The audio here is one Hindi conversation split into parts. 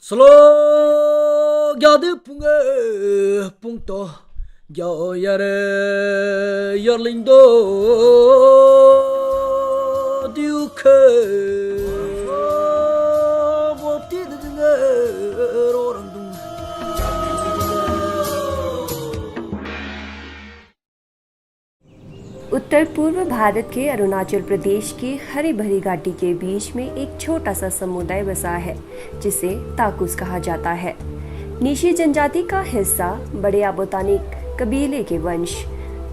Solo gade punge punto yo yare yarlindo duke bopti de orandum उत्तर पूर्व भारत के अरुणाचल प्रदेश की हरी भरी घाटी के बीच में एक छोटा सा समुदाय बसा है जिसे ताकुस कहा जाता है। नीशी जनजाति का हिस्सा बड़े आबोतानी कबीले के वंश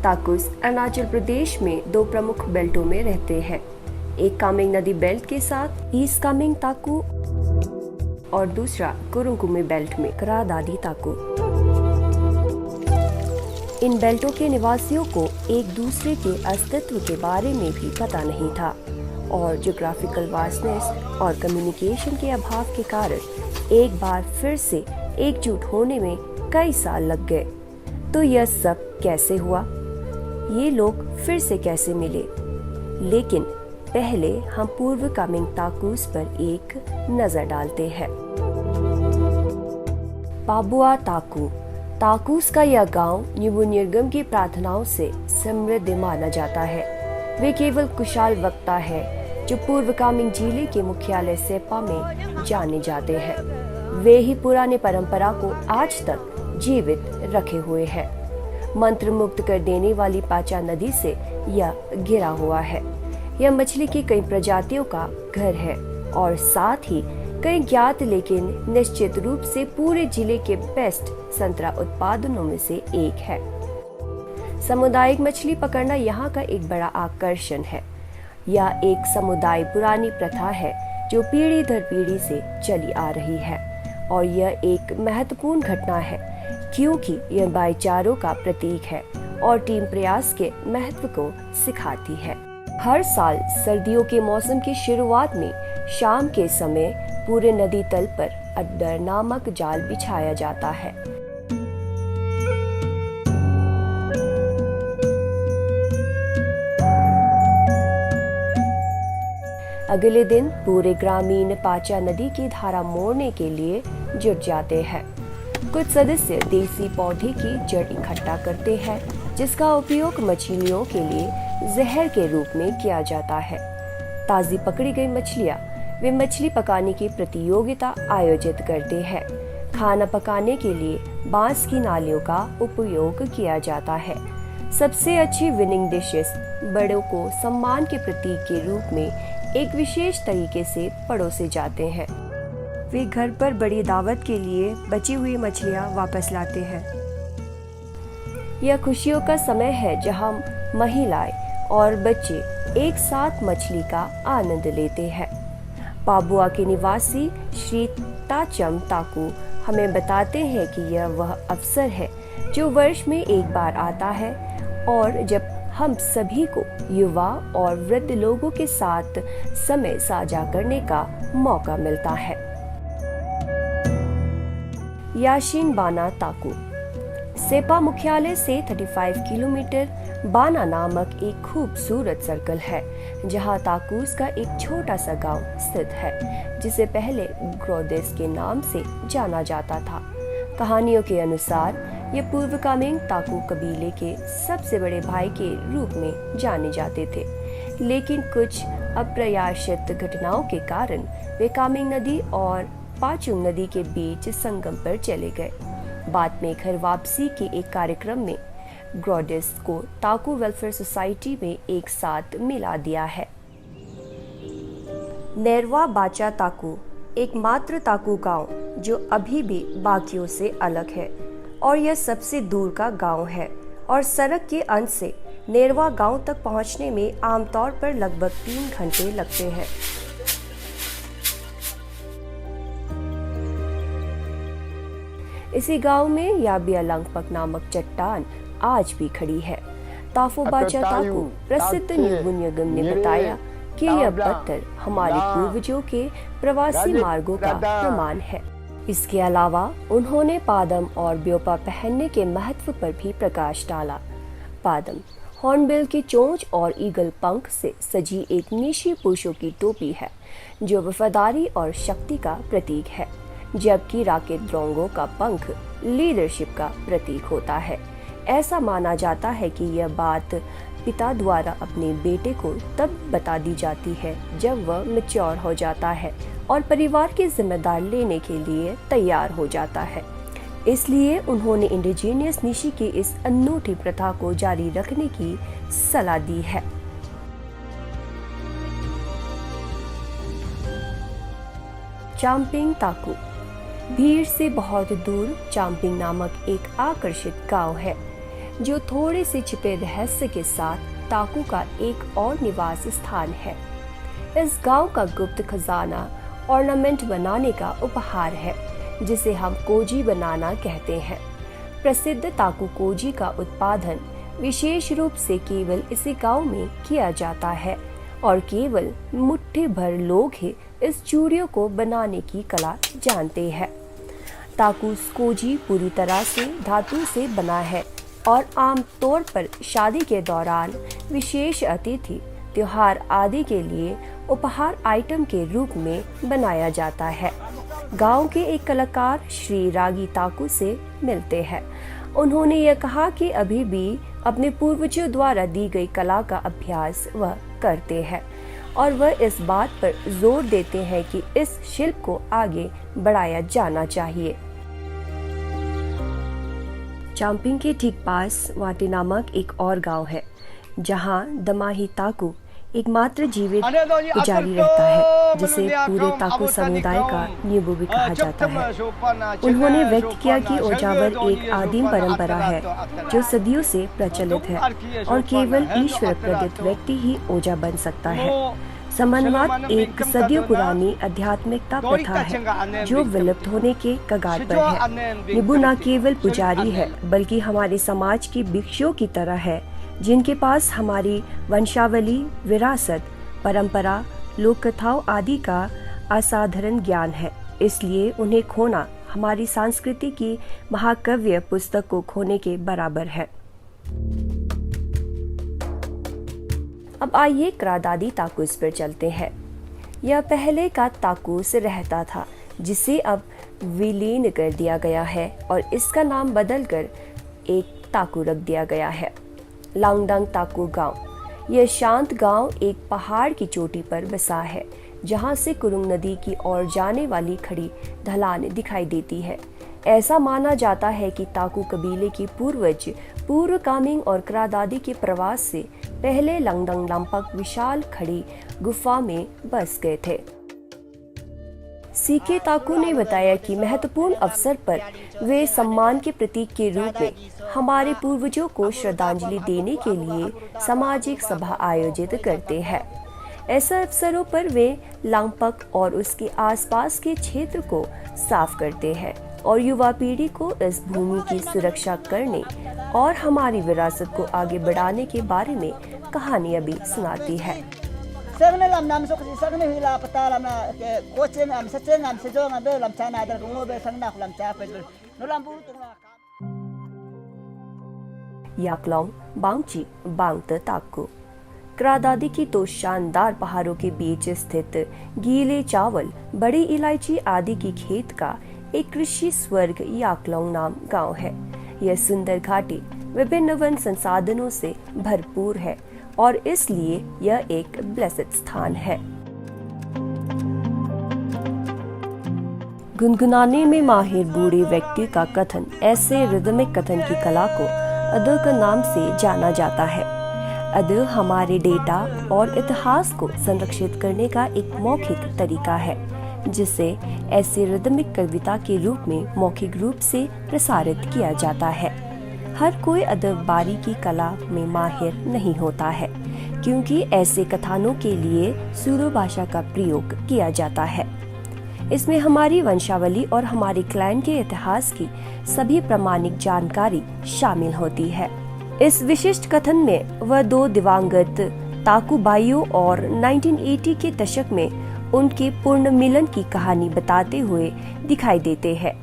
ताकुस अरुणाचल प्रदेश में दो प्रमुख बेल्टों में रहते हैं। एक कामेंग नदी बेल्ट के साथ ईस्ट कामेंग ताकू और दूसरा कुरुंकुमे बेल्ट में करा दादी ताकू। इन बेल्टों के निवासियों को एक दूसरे के अस्तित्व के बारे में भी पता नहीं था और ज्योग्राफिकल वास्टनेस और कम्युनिकेशन के अभाव के कारण एक बार फिर से एकजुट होने में कई साल लग गए। तो यह सब कैसे हुआ? ये लोग फिर से कैसे मिले? लेकिन पहले हम पूर्व कामेंग ताकुस पर एक नजर डालते हैं। पाबुआ ताकू। ताकुस का यह गांव न्यूबुनियर्गम की प्रार्थनाओं से समृद्ध माना जाता है। वे केवल कुशाल वक्ता है जो पूर्व कामेंग जिले के मुख्यालय सेपा में जाने जाते हैं। वे ही पुराने परंपरा को आज तक जीवित रखे हुए हैं। मंत्र मुक्त कर देने वाली पाचा नदी से यह घिरा हुआ है। यह मछली की कई प्रजातियों का घर है और साथ ही कई ज्ञात लेकिन निश्चित रूप से पूरे जिले के बेस्ट संतरा उत्पादनों में से एक है। सामुदायिक मछली पकड़ना यहाँ का एक बड़ा आकर्षण है। यह एक समुदाय पुरानी प्रथा है जो पीढ़ी दर पीढ़ी से चली आ रही है और यह एक महत्वपूर्ण घटना है क्योंकि यह भाईचारों का प्रतीक है और टीम प्रयास के महत्व को सिखाती है। हर साल सर्दियों के मौसम की शुरुआत में शाम के समय पूरे नदी तल पर अड्डर नामक जाल बिछाया जाता है। अगले दिन पूरे ग्रामीण पाचा नदी की धारा मोड़ने के लिए जुट जाते हैं। कुछ सदस्य देसी पौधे की जड़ इकट्ठा करते हैं जिसका उपयोग मछलियों के लिए जहर के रूप में किया जाता है। ताजी पकड़ी गई मछलियां वे मछली पकाने की प्रतियोगिता आयोजित करते हैं। खाना पकाने के लिए बांस की नालियों का उपयोग किया जाता है। सबसे अच्छी विनिंग डिशेस बड़ों को सम्मान के प्रतीक के रूप में एक विशेष तरीके से परोसे जाते हैं। वे घर पर बड़ी दावत के लिए बची हुई मछलियां वापस लाते हैं। यह खुशियों का समय है जहां महिलाएं और बच्चे एक साथ मछली का आनंद लेते हैं। पाबुआ के निवासी श्री ताचम ताकू हमें बताते हैं कि यह वह अवसर है जो वर्ष में एक बार आता है और जब हम सभी को युवा और वृद्ध लोगों के साथ समय साझा करने का मौका मिलता है। याशिन बाना ताकू। सेपा मुख्यालय से 35 किलोमीटर बाना नामक एक खूबसूरत सर्कल है जहां ताकुस का एक छोटा सा गांव स्थित है जिसे पहले ग्रोदेस के नाम से जाना जाता था। कहानियों के अनुसार ये पूर्व कामेंग ताकू कबीले के सबसे बड़े भाई के रूप में जाने जाते थे, लेकिन कुछ अप्रत्याशित घटनाओं के कारण वे कामेंग नदी और पाचुंग नदी के बीच संगम पर चले गए। बाद में घर वापसी के एक कार्यक्रम में ग्रोडेस को ताकू वेलफेयर सोसाइटी में एक साथ मिला दिया है। नेरवा बाचा ताकू एकमात्र ताकू गांव जो अभी भी बाकियों से अलग है और यह सबसे दूर का गांव है और सड़क के अंत से नेरवा गांव तक पहुंचने में आमतौर पर लगभग 3 घंटे लगते हैं। इसी गांव में याबिया लंगपक नामक चट्टान आज भी खड़ी है। ताफो बाचा ताकू प्रसिद्ध न्यूबुनियर्गम ने बताया कि यह पत्थर हमारे पूर्वजों के प्रवासी मार्गों का प्रमाण है। इसके अलावा उन्होंने पादम और ब्योपा पहनने के महत्व पर भी प्रकाश डाला। पादम हॉर्नबिल की चोंच और ईगल पंख से सजी एक निशी पुरुषों की टोपी है जो वफादारी और शक्ति का प्रतीक है। जबकि राकेट द्रोंगो का पंख लीडरशिप का प्रतीक होता है। ऐसा माना जाता है कि यह बात पिता द्वारा अपने बेटे को तब बता दी जाती है जब वह मैच्योर हो जाता है और परिवार की जिम्मेदारी लेने के लिए तैयार हो जाता है। इसलिए उन्होंने इंडिजिनियस निशी की इस अनूठी प्रथा को जारी रखने की सलाह दी है। चाम्पिंग ताकू। भीड़ से बहुत दूर चाम्पिंग नामक एक आकर्षित गांव है जो थोड़े से छिपे रहस्य के साथ ताकू का एक और निवास स्थान है। इस गांव का गुप्त खजाना ऑर्नामेंट बनाने का उपहार है जिसे हम कोजी बनाना कहते हैं। प्रसिद्ध ताकू कोजी का उत्पादन विशेष रूप से केवल इसी गांव में किया जाता है और केवल मुट्ठी भर लोग ही इस चूड़ियों को बनाने की कला जानते हैं। ताकू कोजी पूरी तरह से धातु से बना है और आमतौर पर शादी के दौरान, विशेष अतिथि, त्योहार आदि के लिए उपहार आइटम के रूप में बनाया जाता है। गांव के एक कलाकार श्री रागी ताकू से मिलते हैं। उन्होंने यह कहा कि अभी भी अपने पूर्वजों द्वारा दी गई कला का अभ्यास वह करते हैं और वह इस बात पर जोर देते हैं कि इस शिल्प को आगे बढ़ाया जाना चाहिए। चाम्पिंग के ठीक पास वाटे नामक एक और गांव है जहां दमाही ताकू एकमात्र जीवित पुजारी रहता है जिसे पूरे ताकू समुदाय का नींबू भी कहा जाता है। उन्होंने व्यक्त किया कि ओजावर एक आदिम परंपरा है जो सदियों से प्रचलित है और केवल ईश्वर प्रदत्त व्यक्ति ही ओजा बन सकता है। समन्वत एक सदियों पुरानी आध्यात्मिकता प्रथा है जो विलुप्त होने के कगार पर है। नींबू न केवल पुजारी है बल्कि हमारे समाज की भिक्षुओं की तरह है जिनके पास हमारी वंशावली, विरासत, परंपरा, लोक कथाओं आदि का असाधारण ज्ञान है। इसलिए उन्हें खोना हमारी संस्कृति की महाकाव्य पुस्तक को खोने के बराबर है। अब आइए क्रादादी ताकूस पर चलते हैं। यह पहले का ताकूस रहता था जिसे अब विलीन कर दिया गया है और इसका नाम बदलकर एक ताकू रख दिया गया है। लांगडंग ताकू गांव। यह शांत गांव एक पहाड़ की चोटी पर बसा है जहां से कुरुंग नदी की ओर जाने वाली खड़ी ढलान दिखाई देती है। ऐसा माना जाता है कि ताकू कबीले की पूर्वज पूर्व कामिंग और क्रादादी के प्रवास से पहले लंगडंग लंपक विशाल खड़ी गुफा में बस गए थे। सीके ताकू ने बताया कि महत्वपूर्ण अवसर पर वे सम्मान के प्रतीक के रूप में हमारे पूर्वजों को श्रद्धांजलि देने के लिए सामाजिक सभा आयोजित करते हैं। ऐसे अवसरों पर वे लांगपक और उसके आसपास के क्षेत्र को साफ करते हैं और युवा पीढ़ी को इस भूमि की सुरक्षा करने और हमारी विरासत को आगे बढ़ाने के बारे में कहानियां भी सुनाती है। याकलोंग बांगची बांगत ताकू। क्रादादी की तो शानदार पहाड़ों के बीच स्थित गीले चावल, बड़ी इलायची आदि की खेत का एक कृषि स्वर्ग याकलोंग नाम गांव है। यह सुंदर घाटी विभिन्न वन संसाधनों से भरपूर है और इसलिए यह एक ब्लेस्ड स्थान है। गुनगुनाने में माहिर बूढ़े व्यक्ति का कथन ऐसे रिदमिक कथन की कला को अदो के नाम से जाना जाता है। अदो हमारे डेटा और इतिहास को संरक्षित करने का एक मौखिक तरीका है जिसे ऐसी रिदमिक कविता के रूप में मौखिक रूप से प्रसारित किया जाता है। हर कोई अदबबारी की कला में माहिर नहीं होता है क्योंकि ऐसे कथानों के लिए सूरो भाषा का प्रयोग किया जाता है। इसमें हमारी वंशावली और हमारे क्लैन के इतिहास की सभी प्रामाणिक जानकारी शामिल होती है। इस विशिष्ट कथन में वह दो दिवंगत ताकू भाइयों और 1980 के दशक में उनके पूर्ण मिलन की कहानी बताते हुए दिखाई देते हैं।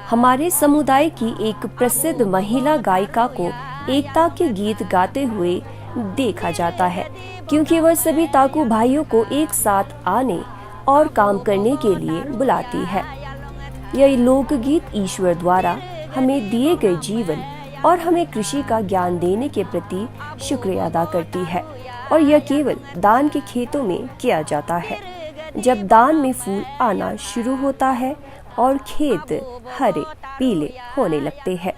हमारे समुदाय की एक प्रसिद्ध महिला गायिका को एकता के गीत गाते हुए देखा जाता है, क्योंकि वह सभी ताकू भाइयों को एक साथ आने और काम करने के लिए बुलाती है। यह लोकगीत ईश्वर द्वारा हमें दिए गए जीवन और हमें कृषि का ज्ञान देने के प्रति शुक्रिया अदा करती है, और यह केवल दान के खेतों में किया जाता है। जब दान में फूल आना शुरू होता है और खेत हरे पीले होने लगते हैं।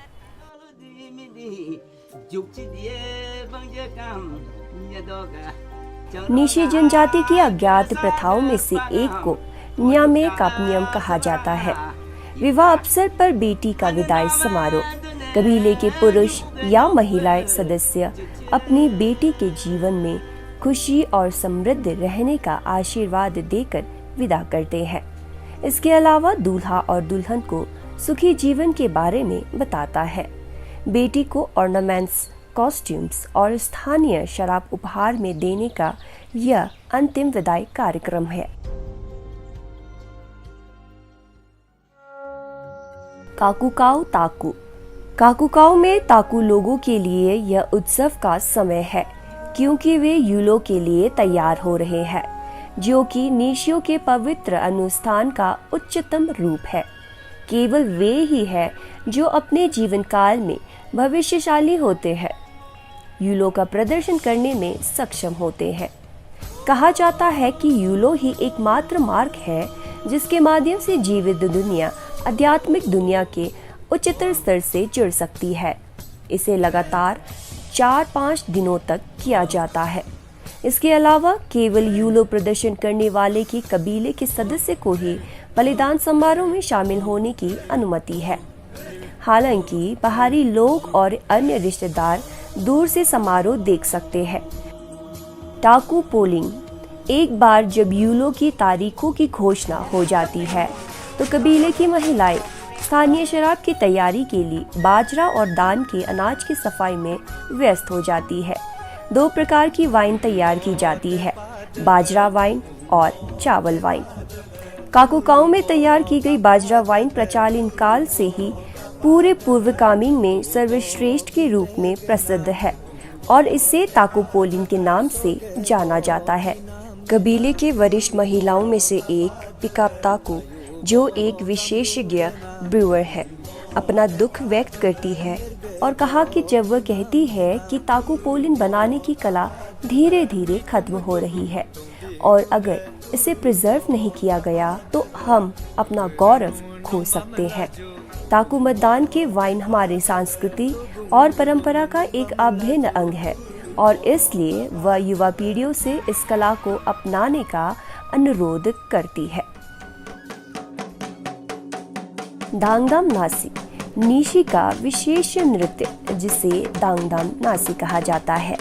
नीशी जनजाति की अज्ञात प्रथाओं में से एक को न्यामे कापनियम कहा जाता है। विवाह अवसर पर बेटी का विदाई समारोह कबीले के पुरुष या महिला सदस्य अपनी बेटी के जीवन में खुशी और समृद्ध रहने का आशीर्वाद देकर विदा करते हैं। इसके अलावा दूल्हा और दुल्हन को सुखी जीवन के बारे में बताता है। बेटी को ऑर्नामेंट्स, कॉस्ट्यूम्स और स्थानीय शराब उपहार में देने का यह अंतिम विदाई कार्यक्रम है। काकुकाउ ताकू। काकुकाउ में ताकू लोगों के लिए यह उत्सव का समय है, क्योंकि वे यूलो के लिए तैयार हो रहे हैं, जो कि नीशियों के पवित्र अनुष्ठान का उच्चतम रूप है। केवल वे ही हैं जो अपने जीवन काल में भविष्यशाली होते हैं, यूलो का प्रदर्शन करने में सक्षम होते हैं। कहा जाता है कि यूलो ही एकमात्र मार्ग है जिसके माध्यम से जीवित दुनिया आध्यात्मिक दुनिया के उच्चतर स्तर से जुड़ सकती है। इसे लगातार 4-5 दिनों तक किया जाता है। इसके अलावा केवल यूलो प्रदर्शन करने वाले के कबीले के सदस्य को ही बलिदान समारोह में शामिल होने की अनुमति है। हालांकि बाहरी लोग और अन्य रिश्तेदार दूर से समारोह देख सकते हैं। टाकू पोलिंग। एक बार जब यूलो की तारीखों की घोषणा हो जाती है तो कबीले की महिलाएं स्थानीय शराब की तैयारी के लिए बाजरा और दान के अनाज की सफाई में व्यस्त हो जाती है। 2 प्रकार की वाइन तैयार की जाती है, बाजरा वाइन और चावल वाइन। काकुकाउ में तैयार की गई बाजरा वाइन प्राचीन काल से ही पूरे पूर्व कामिंग में सर्वश्रेष्ठ के रूप में प्रसिद्ध है और इसे ताकू पोलिन के नाम से जाना जाता है। कबीले के वरिष्ठ महिलाओं में से एक पिकाप ताकू, जो एक विशेषज्ञ ब्रूअर है, अपना दुख व्यक्त करती है और कहा कि जब वह कहती है कि ताकू पोलिन बनाने की कला धीरे धीरे खत्म हो रही है और अगर इसे प्रिजर्व नहीं किया गया तो हम अपना गौरव खो सकते हैं। ताकू मतदान के वाइन हमारी संस्कृति और परंपरा का एक अभिन्न अंग है और इसलिए वह युवा पीढ़ियों से इस कला को अपनाने का अनुरोध करती है। दांगदाम नासी, नीशी का विशेष नृत्य जिसे दांगदाम नासी कहा जाता है।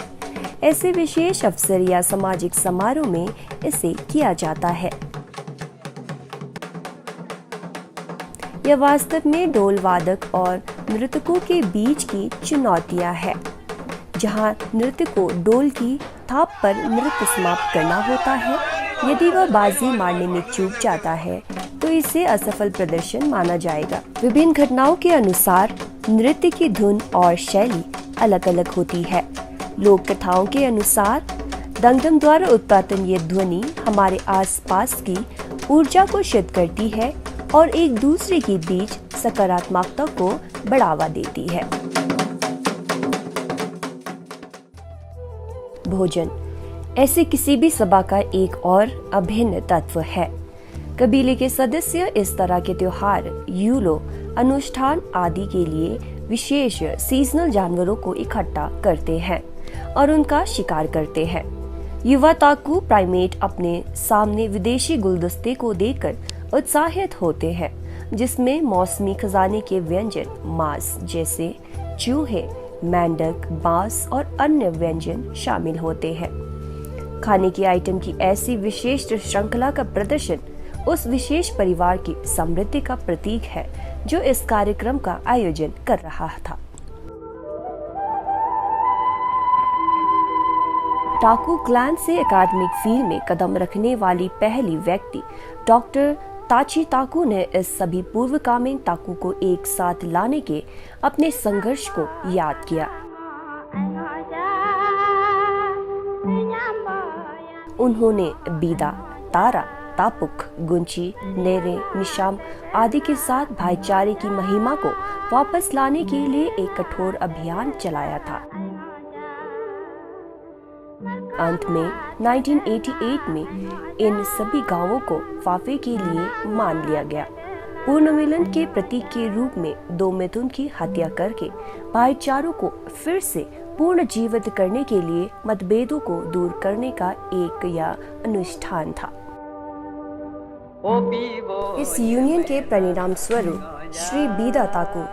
ऐसे विशेष अवसर या सामाजिक समारोह में इसे किया जाता है। यह वास्तव में ढोल वादक और नृतकों के बीच की चुनौतियां है, जहां नृत्य को ढोल की थाप पर नृत्य समाप्त करना होता है। यदि वह बाजी मारने में चूक जाता है तो इसे असफल प्रदर्शन माना जाएगा। विभिन्न घटनाओं के अनुसार नृत्य की धुन और शैली अलग अलग होती है। लोक कथाओं के अनुसार दंगदम द्वारा उत्पादन ये ध्वनि हमारे आसपास की ऊर्जा को शुद्ध करती है और एक दूसरे के बीच सकारात्मकता को बढ़ावा देती है। भोजन ऐसे किसी भी सभा का एक और अभिन्न तत्व है। कबीले के सदस्य इस तरह के त्योहार, यूलो, अनुष्ठान आदि के लिए विशेष सीजनल जानवरों को इकट्ठा करते हैं और उनका शिकार करते हैं। युवा ताकू प्राइमेट अपने सामने विदेशी गुलदस्ते को देखकर उत्साहित होते हैं, जिसमें मौसमी खजाने के व्यंजन, मांस जैसे चूहे, मेंढक, बांस और अन्य व्यंजन शामिल होते हैं। खाने की आइटम की ऐसी विशेष श्रृंखला का प्रदर्शन उस विशेष परिवार की समृद्धि का प्रतीक है जो इस कार्यक्रम का आयोजन कर रहा था। टाकू क्लैन से एकेडमिक फील्ड में कदम रखने वाली पहली व्यक्ति डॉक्टर ताची ताकू ने इस सभी पूर्व कामिंग ताकू को एक साथ लाने के अपने संघर्ष को याद किया। उन्होंने बीदा, तारा, तापुक, गुंची, नेरे, निशाम आदि के साथ भाईचारे की महिमा को वापस लाने के लिए एक कठोर अभियान चलाया था। अंत में 1988 में इन सभी गांवों को फाफे के लिए मान लिया गया। पूर्ण मिलन के प्रतीक के रूप में दो मिथुन की हत्या करके भाईचारों को फिर से पूर्ण जीवित करने के लिए मतभेदों को दूर करने का एक यह अनुष्ठान था। इस यूनियन के परिणाम स्वरूप श्री बीदा ताकू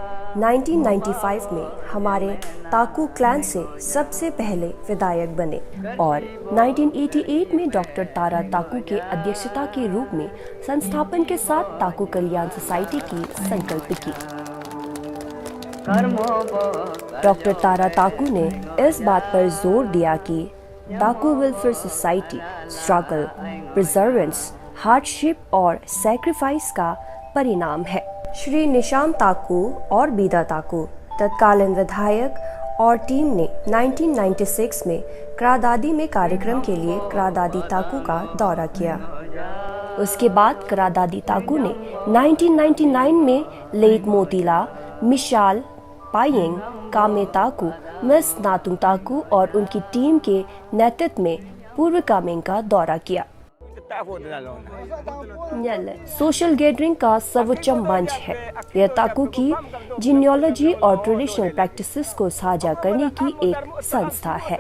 1995 में हमारे ताकू क्लैन से सबसे पहले विधायक बने और 1988 में डॉक्टर तारा ताकू के अध्यक्षता के रूप में संस्थापन के साथ ताकू कल्याण सोसाइटी की संकल्प की। डॉक्टर तारा ताकू ने इस बात पर जोर दिया कि ताकू welfare society struggle, perseverance, hardship और सैक्रिफाइस का परिणाम है। श्री निशाम ताकू और बीदा ताकू तत्कालीन विधायक और टीम ने 1996 में क्रादादी में कार्यक्रम के लिए क्रादादी ताकू का दौरा किया। उसके बाद क्रादादी ताकू ने 1999 में लेट मोतीला, मिशाल पायेंग, कामे ताकू, मिस नातुंग ताकू और उनकी टीम के नेतृत्व में पूर्व कामेंग का दौरा किया। सोशल गैदरिंग का सर्वोच्च मंच है। यह ताकू की जीनियोलॉजी और ट्रेडिशनल प्रैक्टिसेस को साझा करने की एक संस्था है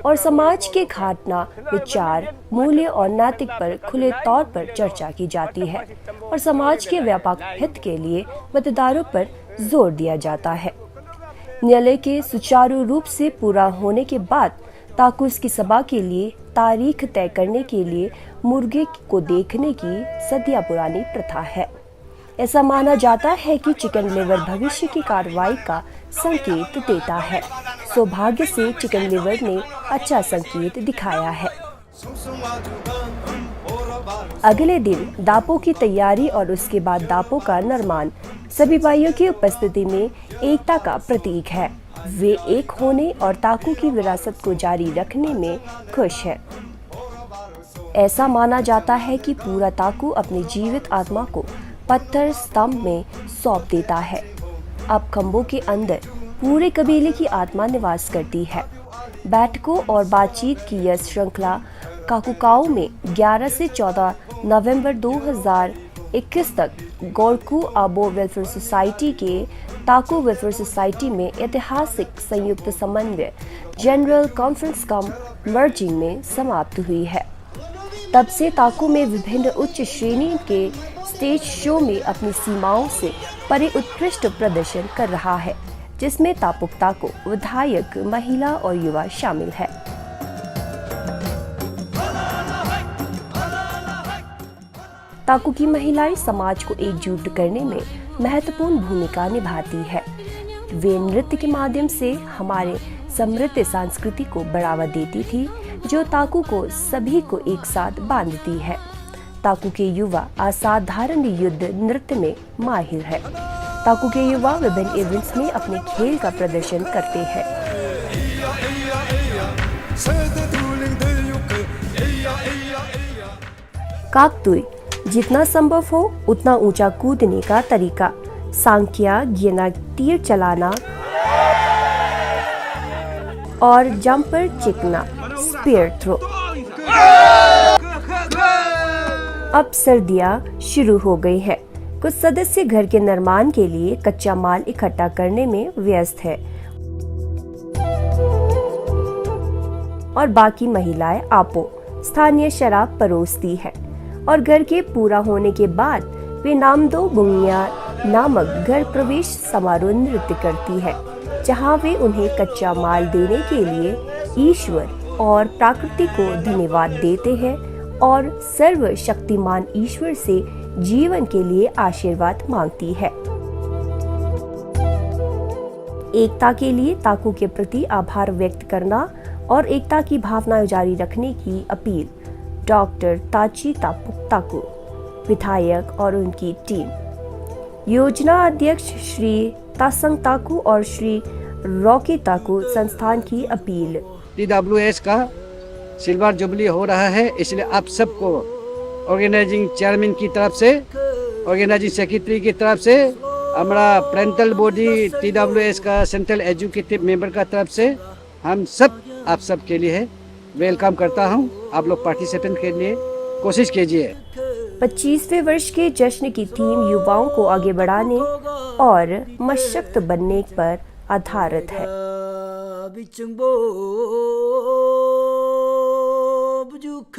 और समाज के घटना, विचार, मूल्य और नैतिक पर खुले तौर पर चर्चा की जाती है और समाज के व्यापक हित के लिए मतदारों पर जोर दिया जाता है। न्यायालय के सुचारू रूप से पूरा होने के बाद ताकूस की सभा के लिए तारीख तय करने के लिए मुर्गे को देखने की सदियां पुरानी प्रथा है। ऐसा माना जाता है कि चिकन लिवर भविष्य की कार्रवाई का संकेत देता है। सौभाग्य से चिकन लिवर ने अच्छा संकेत दिखाया है। अगले दिन दापों की तैयारी और उसके बाद दापों का निर्माण सभी भाइयों की उपस्थिति में एकता का प्रतीक है। वे एक होने और ताकू की विरासत को जारी रखने में खुश है। ऐसा माना जाता है कि पूरा ताकू अपनी जीवित आत्मा को पत्थर स्तंभ में सौंप देता है। अब खंभों के अंदर पूरे कबीले की आत्मा निवास करती है। बैठकों और बातचीत की यह श्रृंखला काकुकाओ में 11 से 14 नवंबर 2021 तक गोरकू आबो वेलफेयर सोसाइटी के ताकू वेलफेयर सोसाइटी में ऐतिहासिक संयुक्त समन्वय जनरल कॉन्फ्रेंस कम मर्जिंग में समाप्त हुई है। तब से ताकू में विभिन्न उच्च श्रेणी के स्टेज शो में अपनी सीमाओं से परे उत्कृष्ट प्रदर्शन कर रहा है, जिसमें तापुक ताकू, विधायक, महिला और युवा शामिल है। ताकू की महिलाएं समाज को एकजुट करने में महत्वपूर्ण भूमिका निभाती है। वे नृत्य के माध्यम से हमारे समृद्ध संस्कृति को बढ़ावा देती थी, जो ताकू को सभी को एक साथ बांधती है। ताकू के युवा असाधारण युद्ध नृत्य में माहिर है। ताकू के युवा विभिन्न इवेंट्स में अपने खेल का प्रदर्शन करते हैं। काकतुई, जितना संभव हो उतना ऊंचा कूदने का तरीका, सांख्या, गिना, तीर चलाना और जंपर चिकना, स्पीयर थ्रो। अब सर्दियां शुरू हो गई है। कुछ सदस्य घर के निर्माण के लिए कच्चा माल इकट्ठा करने में व्यस्त है और बाकी महिलाएं आपो स्थानीय शराब परोसती है और घर के पूरा होने के बाद वे नामदो बुंगिया नामक घर प्रवेश समारोह नृत्य करती है, जहां वे उन्हें कच्चा माल देने के लिए ईश्वर और प्रकृति को धन्यवाद देते हैं और सर्वशक्तिमान ईश्वर से जीवन के लिए आशीर्वाद मांगती है। एकता के लिए ताकू के प्रति आभार व्यक्त करना और एकता की भावना जारी रखने की अपील डॉक्टर ताची तापुक ताकू, विधायक और उनकी टीम, योजना अध्यक्ष श्री तासंग ताकू और श्री रॉकी ताकू संस्थान की अपील। TWS का सिल्वर जुबली हो रहा है, इसलिए आप सबको ऑर्गेनाइजिंग चेयरमैन की तरफ से, ऑर्गेनाइजिंग सेक्रेटरी की तरफ से, हमारा पेरेंटल बॉडी TWS का सेंट्रल एजुकेटिव मेंबर का तरफ से हम सब आप सब के लिए वेलकम करता हूं। आप लोग पार्टिसिपेंट के लिए कोशिश कीजिए। 25वें वर्ष के जश्न की थीम युवाओं को आगे बढ़ाने और मशक्त बनने पर आधारित है। बिचंगबो बुजुख